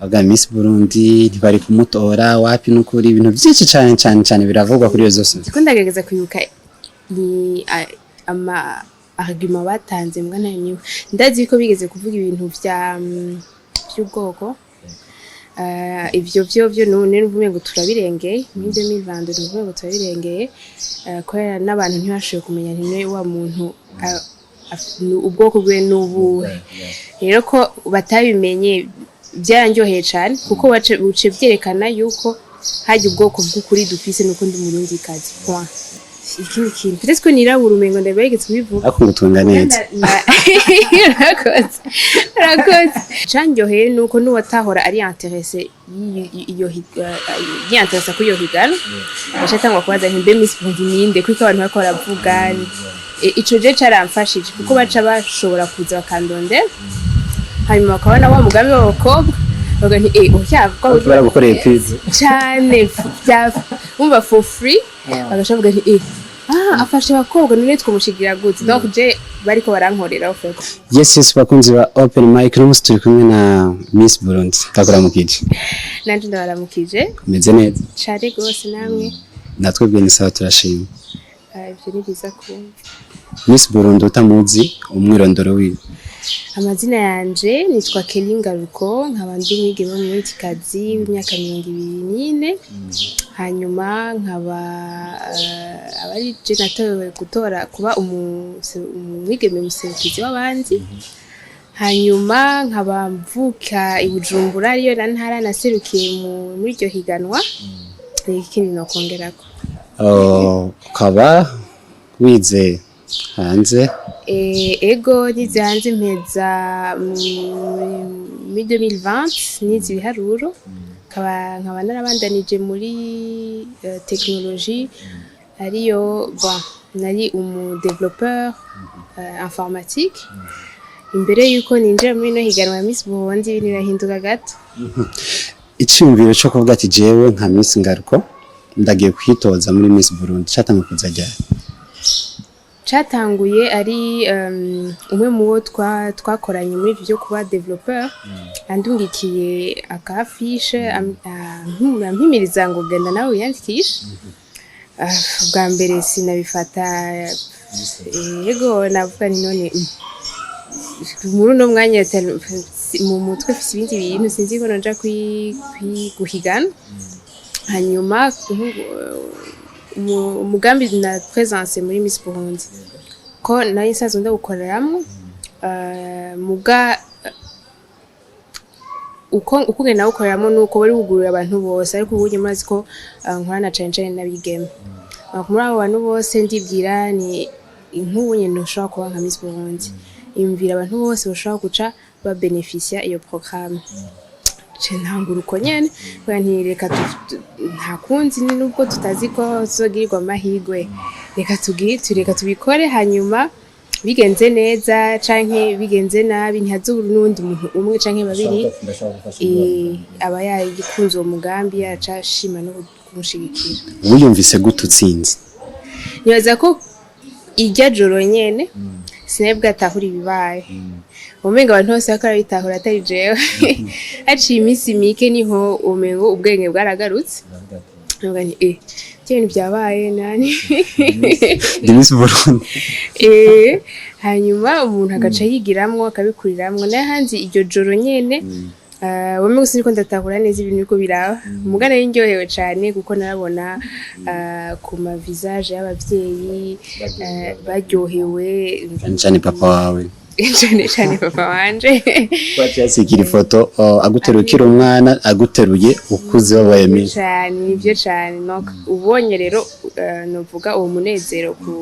Aga Miss Burundi ntibari kumutora wapi n'ukuri ibintu byinshi cyane biravugwa kuri iyo zose. Ndagerageza kuyuka ni ama argument batanze mbwa niwe ndazi ko bigeze kuvuga ibintu by'ubwoko ivyo none nuvume ngo turabirengeye muri 2022 nuvume ngo turabirengeye ko n'abantu ntibashoboye kumenya nti wa muntu ubwoko bwe n'ubu rero ko batabimenye byaranjoheye cyane kuko buce byerekana yuko haje ubwoko bw'ukuri dufise n'ukundi murundi kazi point ikindi kintu peut-être ko nirabura umengo ndabegetse kubivuga akungutunga neza rakoze canjoheye nuko nuwatahora ari intéressé intéressé ko yo higano bashatangwa kubaza ntimbe Miss Burundi ninde kuko abantu bako baravuga ico je caramfashije kuko baca bashobora kuza bakandondera hanyuma bakabona wa mugambi w'abakobwa bavuga nti uhyavwa baragukoreye pizza cyane umva for free bagashavuga nti afashe abakobwa none twamushigira gute donc je bariko barankorera ofeko yes bakunzi ba open mic rooms turi kumwe na Miss Burundi takuramukije nanje ndabaramukije meze neza cyane gose namwe natwe bwe ni sawa turashima ivyo ni biza ko Miss Burundi utamuzi umwirondoro wiwe amazina yanje nitwa Kelly Ngaruko nkaba ndi umwigeme muri Tikazi w'imyaka 24 hanyuma nkaba abari je natowe gutora kuba umwigeme muserukizi w'abandi hanyuma nkaba mvuka i Bujumbura ariyo ntara naserukiye muri iryo higanwa ikindi no kongerako ukaba wize hanze ego nize hanze mpeza muri 2020 nize ibiharuro nkaba narabandanije muri technologie ariyo nari développeur informatique imbere yuko ninjira muri no higanwa ya Miss Burundi birahinduka gato icyumviro cyo kuvuga ati jewe nka Miss Ngaruko ndagiye kwitoza muri Miss Burundi cyatanga kuzajya cyatanguye ari umwe mu bo twakoranye muri byo kuba developer andungikiye akafishe ampimiriza ngo genda nawe yandikisha bwa mbere sinabifata yego navuga ni none muri no mwanya mu mutwe fisi ibindi bintu sinzi ko nja guhigana hanyuma umugambi na presence muri Miss Burundi ko nayo isazo ndagukoreramo muga uko ngena ukoreramo nuko bari bugurura abantu bose ariko ubunye mazi ko nkorana cyane n'abigeme muri abo bantu bose ndibwira ni inkubunye ntushobora kuba nka Miss Burundi imvira abantu bose bashobora guca ba beneficia iyo programme ntangura nyene ntireka nta kunzi nubwo tutazi ko zogirirwa amahirwe reka tubikore hanyuma bigenze neza canke bigenze nabi ntihazubura n'undi muntu umwe canke babiri aba yagikunze uwo mugambi yacashima no kumushigikira wiyumvise gute utsinze nibaza ko irya joro nyene sinebwe atahura ibibaye umenga abantu bose bakora bitahura atari jewe haciye iminsi mike niho umengo ubwenge bwaragarutse nubwo ni cyane byabaye nani Miss Burundi hanyuma umuntu agaca yigiramwo akabikuriramwo nahanze iryo joro nyene wame gusa niko ndatahura neza ibintu biko biraba umugana y'indyohewe cyane kuko narabona ku ma visage y'abavyeyi baryohewe cyane papa wawe cyane papa wanje kwacyasigira ifoto aguterukira umwana aguteruye ukuze wabaye Miss cyane nivyo cyane no ubonye rero novuga uwo munezero mu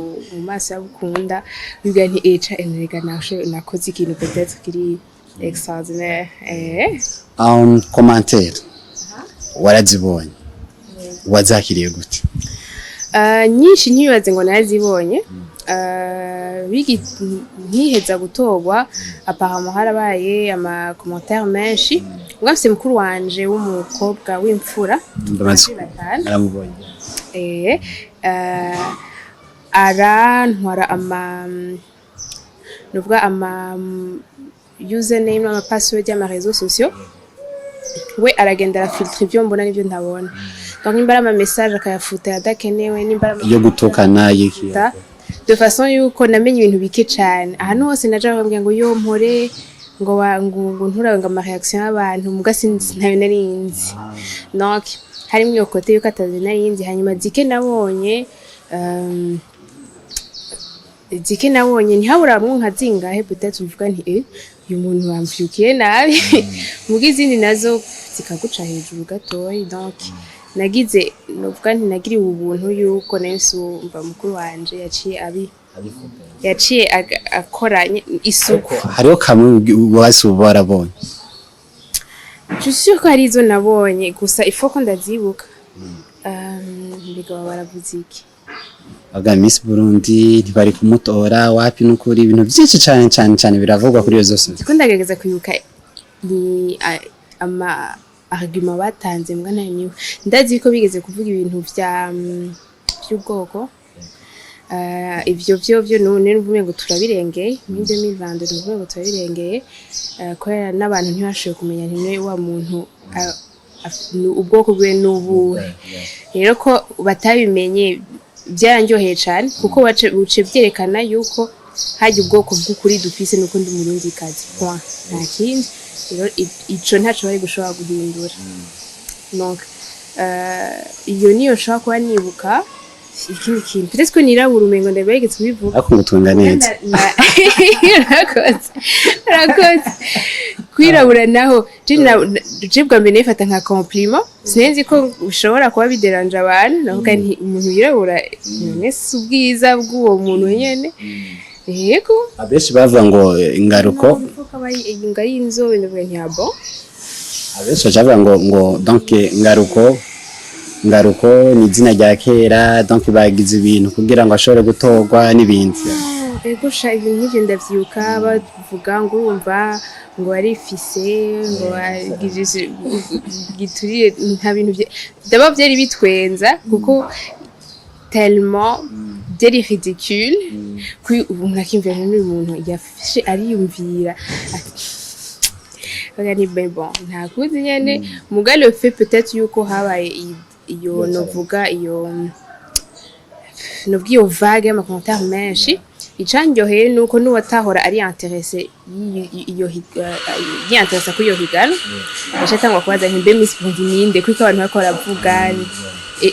maso y'abukunda biga nti enrega nakoze ikintu peut-être kiri extraordinaire commentaire warazibonye wazakiriye gute nyinshi ntibaze ngo narazibonye nkiheza gutorwa apparemment harabaye ama commentaire menshi ngafise mukuru wanje w'umukobwa w'imfura aramubonye arantwara nuvuga ama username ama password y'ama réseaux sociaux we aragenda arafiltre ibyo mbona n'ibyo ntabona donc nimba ari ama message akayafuta adakenewe nimba ari yo gutukana yiki de façon yuko namenye ibintu bike cyane ahantu hose naje bambwira ngo yo mpore ngo nturawe ngo ama reaction y'abantu muga ntayo narinzi donc harimo iyo kote yuko atazi narinzi hanyuma zike nabonye ntihabura mu nka zingahe peut-être uvuga nti uyu muntu wamvyukiye nabi muga izindi nazo zikaguca hejuru gatoyi donc nagize novuga nti nagiriwe ubuntu yuko nayisumba mukuru wanje yaciye akora isuku hariho kamwe wasuba warabonye je suis sûr ko hari izo nabonye gusa il faut ko ndazibuka mbega baravuze iki aga Miss Burundi ntibari kumutora wapi n'ukuri ibintu byinshi cyane biravugwa kuri iyo zose ko ndagerageza kwibuka ni ama argument batanze mbwa niwe ndazi ko bigeze kuvuga ibintu by'ubwoko ivyo byo none nuvume ngo turabirengeye muri 2022 nuvume ngo turabirengeye ko n'abantu ntibashoboye kumenya ntimwe wa muntu ubwoko bwe n'ubuhe rero ko batabimenye byaranjoheye cyane kuko buce byerekana yuko hajya ubwoko bw'ukuri dufise nuko ndi murundi kazi point nta kindi rero ico ntaco bari gushobora guhindura donc iyo niyo nshaka kuba nibuka ikindi kintu peut-être ko nirabura umengo ndabegetse kubivuga ako ngutunga neza rakoze kwirabura naho jibwa mbere nifata nka compliment sinzi ko ushobora kuba bideranje abantu navuga nti umuntu yirabura nese ubwiza bw'uwo muntu nyene yego abeshi bavuga ngo ingaruko ingari inzo ndavuga nti abo abeshi bavuga ngo donc ngaruko ni izina rya kera donc bagize ibintu kugira ngo ashobore gutorwa n'ibindi ego sha ibintu nk'ivyo ndavyuka bavuga ngo urumva ngo arifise ngo agije gituriye nta bintu d'abord byari bitwenza kuko tellement byari ridicule umuntu akimvira n'uyu muntu yafishe ariyumvira bagani bon nta kuzi nyene muga le fait peut-être yuko habaye iyo novuga iyo vague y'amakommentaire menshi icanyoheye nuko nuwatahora ari intéressé yiyanteresa kuri iyo higano yashatangwa kubaza nti mbe Miss Burundi ninde kuko abantu bariko baravuga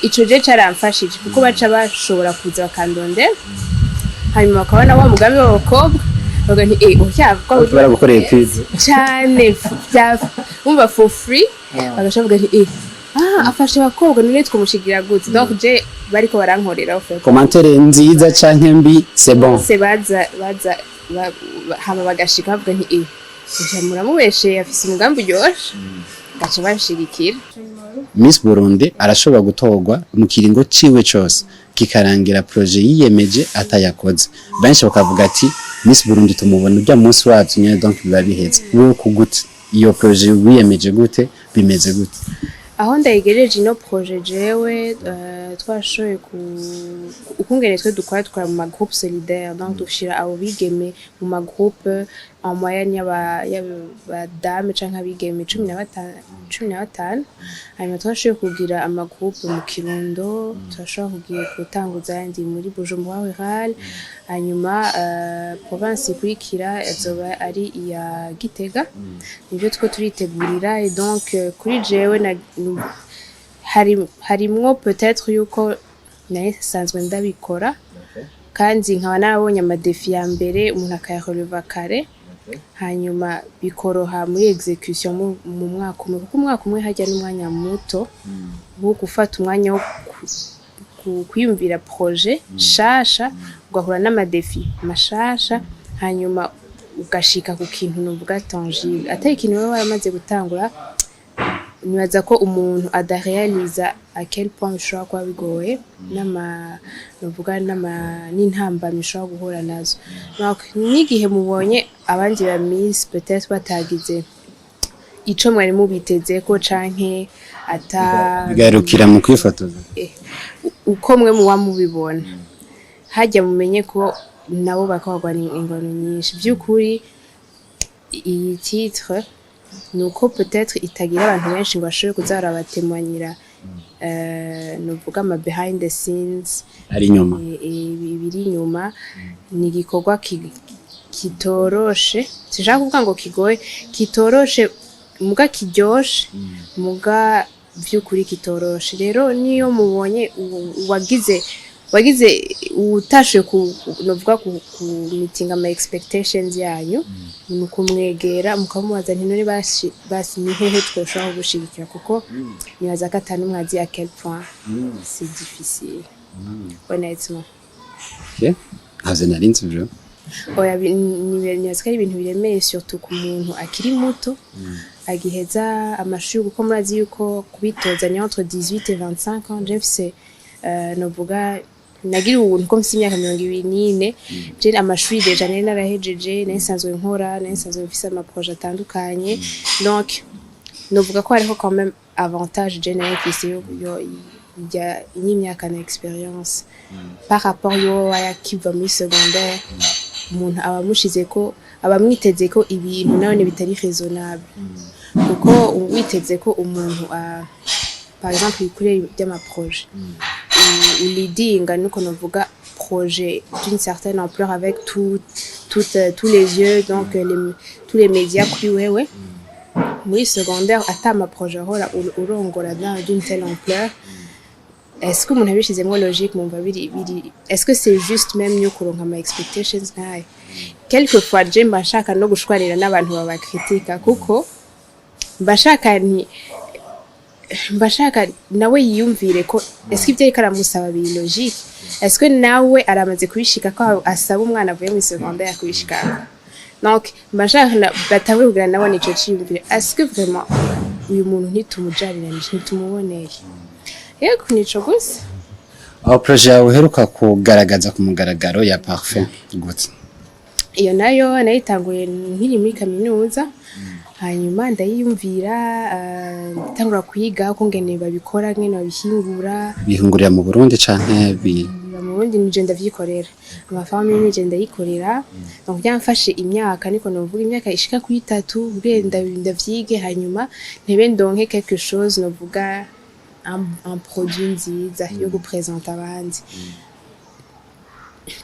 ico je caramfashije kuko baca bashobora kuza bakandondera hanyuma bakabona wa mugambi w'abakobwa bavuga nti uryavugwa baragukoreye kwiza cyane umva for free bagashavuga nti afashe abakobwa none twamushigira gute donc je bariko barankorera commentaire nziza canke mbi c'est bon c'est baza hama bagashika bavuga nti muramubeshe afise umugambi uryoshe gaca bashigikira Miss Burundi arashobora gutorwa mu kiringo ciwe cyose kikarangira projet yiyemeje atayakoze benshi bakavuga ati Miss Burundi tumubona ujya munsi wacu nyene donc biba biheze nuko gute iyo projet wiyemeje gute bimeze gute aho ndayigereje ino projet jewe twashoye ukungene twe dukora mu magroupe solidaire donc dushira abo bigeme mu magroupe en moyenne y'abadame canke abigeme 15 hanyuma twashoye kugira amagroupe mu Kirundo twashoye kugira gutanguza yandi muri Bujumbura Rural hanyuma province ikurikira azoba ari iya Gitega nivyo two turitegurira et donc kuri jewe harimwo peut-être yuko naye sanzwe ndabikora kandi nkaba narabonye amadefi ya mbere umuntu akayareleva kare hanyuma bikoroha muri execution mu mwaka umwe kuko umwaka umwe hajya n'umwanya muto wo gufata umwanya wo kwiyumvira projet shasha ugahura n'amadefi mashasha hanyuma ugashika ku kintu nuvuga tangible atari ikintu wewe waramaze gutangura nibaza ko umuntu adarealiza à quel point bishobora kuba bigoye n'intambamyi bishobora guhura nazo n'igihe mubonye abandi ba Miss peut-être batagize ico mwari mubiteze ko canke bigarukira mu kwifotoza uko mwe muba mubibona hajya mumenye ko nabo bakagwa ingano nyinshi by'ukuri iyi titre nuko peut-être itagira abantu benshi ngo bashobore kuza barabatemanyira nuvuga ama behind the scenes ari inyuma ibiri inyuma ni igikorwa kitoroshe sishaka kuvuga ngo kigoye kitoroshe muga kiryoshe muga vy'ukuri kitoroshe rero niyo mubonye wagize utashe novuga ku meeting ama expectations yanyu nukumwegera mukamubaza nti none basi ni hehe twoshobora gushigikira kuko nibaza ko atanu mwazi à quel point c'est difficile honnêtement haze narinzi byo oya nibaza ko ari ibintu biremeye surtout ku muntu akiri muto agiheza amashuri kuko murazi yuko kubitoza ni entre 18 et 25 ans je novuga nagira ubuntu ko mfite imyaka 24 je amashuri deja nari narahejeje nasanzwe nkora nasanzwe mfise ama projet atandukanye donc novuga ko hariho quand même avantage je nari mfise yo ya imyaka na experience par rapport yo ayakiva muri secondaire umuntu abamushize ko abamwiteze ko ibintu nawe bitari raisonnable kuko witeze ko umuntu par exemple ikure by'ama projet leading nuko novuga projet d'une certaine ampleur avec tous les yeux donc tous les médias kuri wewe muri secondaire atama projet hora urongora d'une telle ampleur. Est-ce que mon avis chez moi logique mon biri est-ce que c'est juste même mieux kuronka ma expectations nkaye quelquefois je mbashaka no gushwarira n'abantu babakritika kuko mbashaka nawe yiyumvire ko est-ce que ibyo ikaramusaba biri logique est-ce que nawe aramaze kubishika ko asaba umwana avuye mu secondaire kubishika donc mbashaka batawe kugira nawe nico cyiyumvire est-ce que vraiment uyu muntu ntitumujarira ntitumuboneye yego nico gusa aho projet yawe uheruka kugaragaza ku mugaragaro ya Parfait gute iyo nayo nayitanguye nkiri muri kaminuza hanyuma ndayiyumvira tangura kwiga uko ngene babikora ngene babihingura bihingurira mu Burundi canke mu Burundi nije ndavyikorera amafami nije ndayikorera donc byamfashe imyaka niko novuga imyaka ishika kuri 3 bwenda ndavyige hanyuma ntebe ndonke quelque chose novuga un produit nziza yo gupresenter abandi.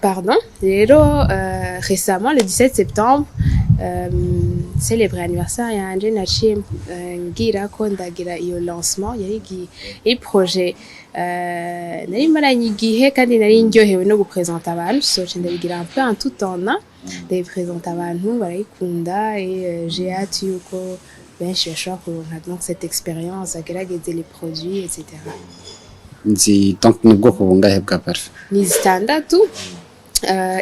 Pardon. Rero récemment le 17 septembre célébrer anniversaire yanje naciye ngira ko ndagira iyo lancement yari projet nari maranye igihe kandi nari ndyohewe no gupresenter abantu so ndabigira un peu en tout temps de présenter abantu barayikunda et j'ai hâte yuko benshi bashobora kuronka donc cette expérience agerageze les produits etc. nzi donc n'ubwoko bungahe bwa Parfait ni standatu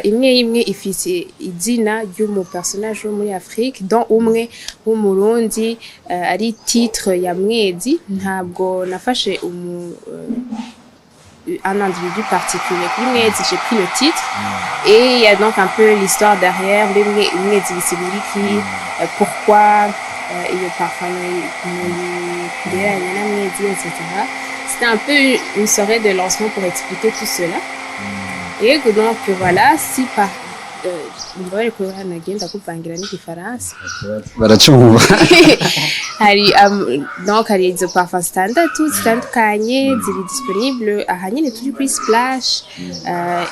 imwe ifise izina ry'umu personnage wo muri Afrique dont umwe w'umurundi ari titre ya Mwezi ntabwo nafashe un individu particulier kuri Mwezi j'ai pris le titre et il y a donc un peu l'histoire derrière Mwezi bisiguriki pourquoi iyo parfum etc. C'était un peu une soirée de lancement pour expliquer tout cela. Et donc voilà, si par mbere ko nagenda kuvangira n'igifaransa baracumva hari donc hari izo parfum standatu zitandukanye ziri disponible ahanyene turi kuri Splash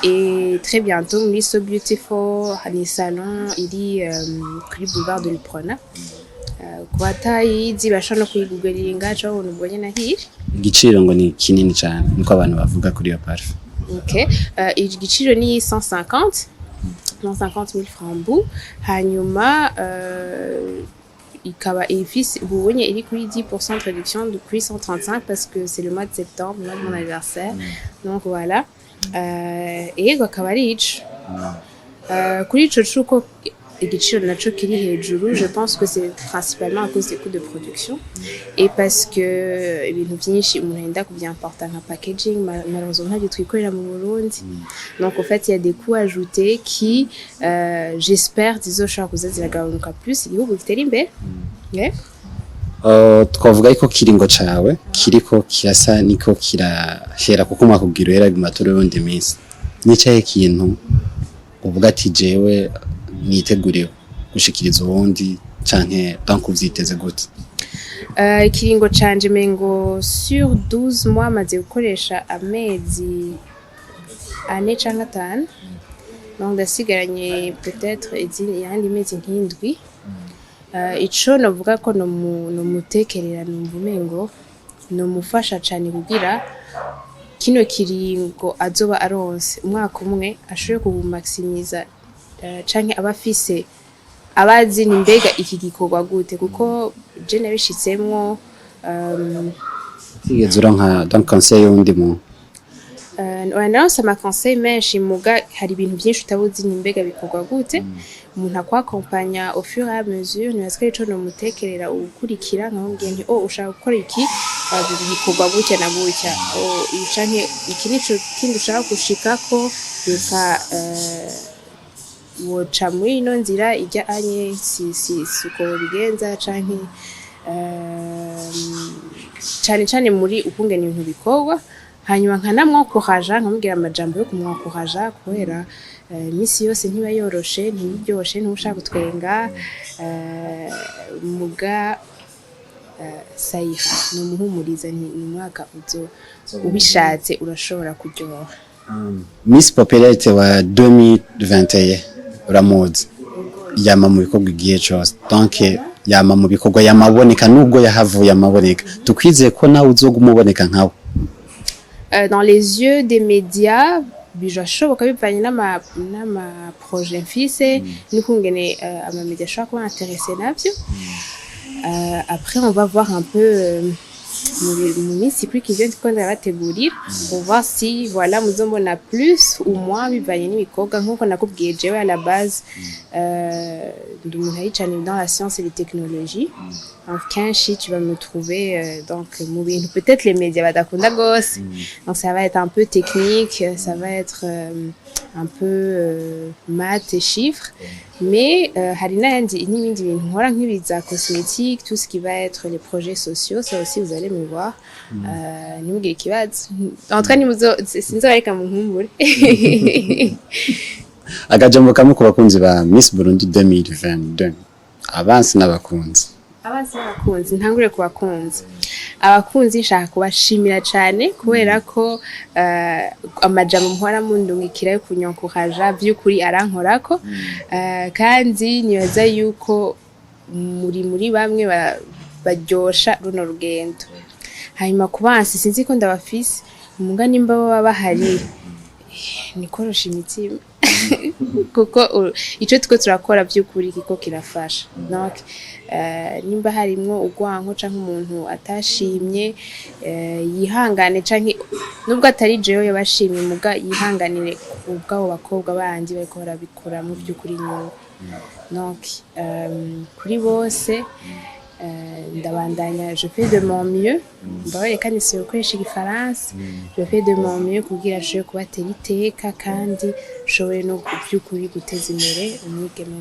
et très bientôt muri So Beautiful hari salon iri kuri Boulevard de l'Iprona kwatayizi bashano kuyigugelinga cyo ubonye nahiri igiciro ngo ni kinini cyane niko abantu bavuga kuri iyo Parfait. OK igiciro ni 150 000 francs bu hanyuma ikaba ifise ubonye iri kuri 10% de réduction de prix 135 parce que c'est le mois de septembre, le mois de mon anniversaire. Donc voilà. Et akaba ari ico kuri ico cuko igiciro naco kiri hejuru je pense que c'est principalement à cause des coûts de production et parce que ibintu byinshi umuntu yenda kubyimporta nka packaging malheureusement ntabyo twikorera mu Burundi donc en fait il y a des coûts ajoutés qui j'espère zizoshaka kuzaziragabanuka plus igihugu gitera imbere twavuga ko kiringo cawe kiriko kirasa niko kirahera kuko mwakubwira era bimatoro y'undi minsi nicaye kintu uvuga ati jewe niteguriwe gushikiriza ubundi canke donc uvyiteze gute? Ikiringo canje mengo sur 12 mois maze gukoresha amezi ane canke atanu, donc ndasigaranye peut-être yandi mezi nk'indwi. Ico novuga ko nomutekerera numva umengo nomufasha cane kugira kino kiringo azoba aronse umwaka umwe ashobore kubumaximiza, canke abafise abazi ni mbega iki gikorwa gute, kuko je nabishitsemwo. Tigeze uronka donc conseil y'undi muntu? Naronse ama conseil menshi, muga hari ibintu vyinshi utabuzi ni mbega bikorwa gute. Umuntu akwakompanya au fur et à mesure, nibaza ko ico nomutekerera ukurikira nkamubwira nti ushaka gukora iki, bikorwa gutya na gutya, canke iki nico kindi ushaka gushikako, reka woca muri ino nzira ijya anye uko bigenza, canke cane muri ukungena ibintu bikorwa. Hanyuma nkanamwokoraja nkamubwira amajambo yo kumwokoraja, kubera imisi yose ntiba yoroshe, ntibiryoshe, ntushaka gutwenga, muga sayira numuhumuriza ni umwaka ubishatse urashobora kuryoha. Miss Popularité wa 2021 uramuzi, yama mu bikorwa igihe cyose, donc yama mu bikorwa yamaboneka nubwo yahavuye amaboneka, tukwizeye ko nawe uzogumuboneka nkawe. Dans les yeux des médias birashoboka bivanye n'ama projet mfise n'ukungene ama médias ashobora kuba intéressé navyo. Après on va voir un peu mu minsi ikurikije ndiko ndabategurira, on va si voilà muzombona plus ou moins bivanye n'ibikorwa. Nkuko nakubwiye jewe à la base ndi umuntu yicanye dans la science et les technologies. Kenshi tu vas me trouver donc mu bintu peut-être les médias badakunda gose, donc ça va être un peu technique, ça va être un peu maths et chiffres, mais hari n'ibindi bintu nkora nk'ibiza cosmétique, tout ce qui va être les projets sociaux, ça aussi vous allez me voir. Nimugire ikibazo, en tout cas sinzoreka mu nkumbure. Agajambo kamwe ku bakunzi ba Miss Burundi 2022, abansi n'abakunzi. Abakunzi ntangure ku bakunzi. Abakunzi nshaka kubashimira cyane kubera ko amajambo mpora mundungikira yo kunyokoraja by'ukuri arankorako, kandi nibaza yuko muri bamwe baryosha runo rugendo. Hanyuma kubansi sinzi ko ndabafise muga nimba baba bahari nikorosha imitima kuko ico tuko turakora by'ukuri kiko kirafasha. Donc nimba harimwo ugwanko canke umuntu atashimye, yihangane, canke nubwo atari jewe yabashimye muga yihanganire ubwabo bakobwa bandi bariko barabikora mu by'ukuri nyungu. Donc kuri bose ndabandanya, je fais de mon mieux, mbabaye kandi si ukoresha igifaransa, je fais de mon mieux kugira ashobore kubatera iteka kandi ashobore no by'ukuri guteza imbere umwigeme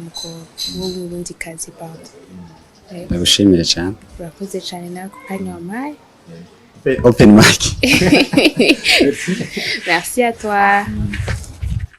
w'umurundikazi. Ndagushimire cyane. Urakoze cyane nawe ku kanya wampaye. Open mic. Merci à toi.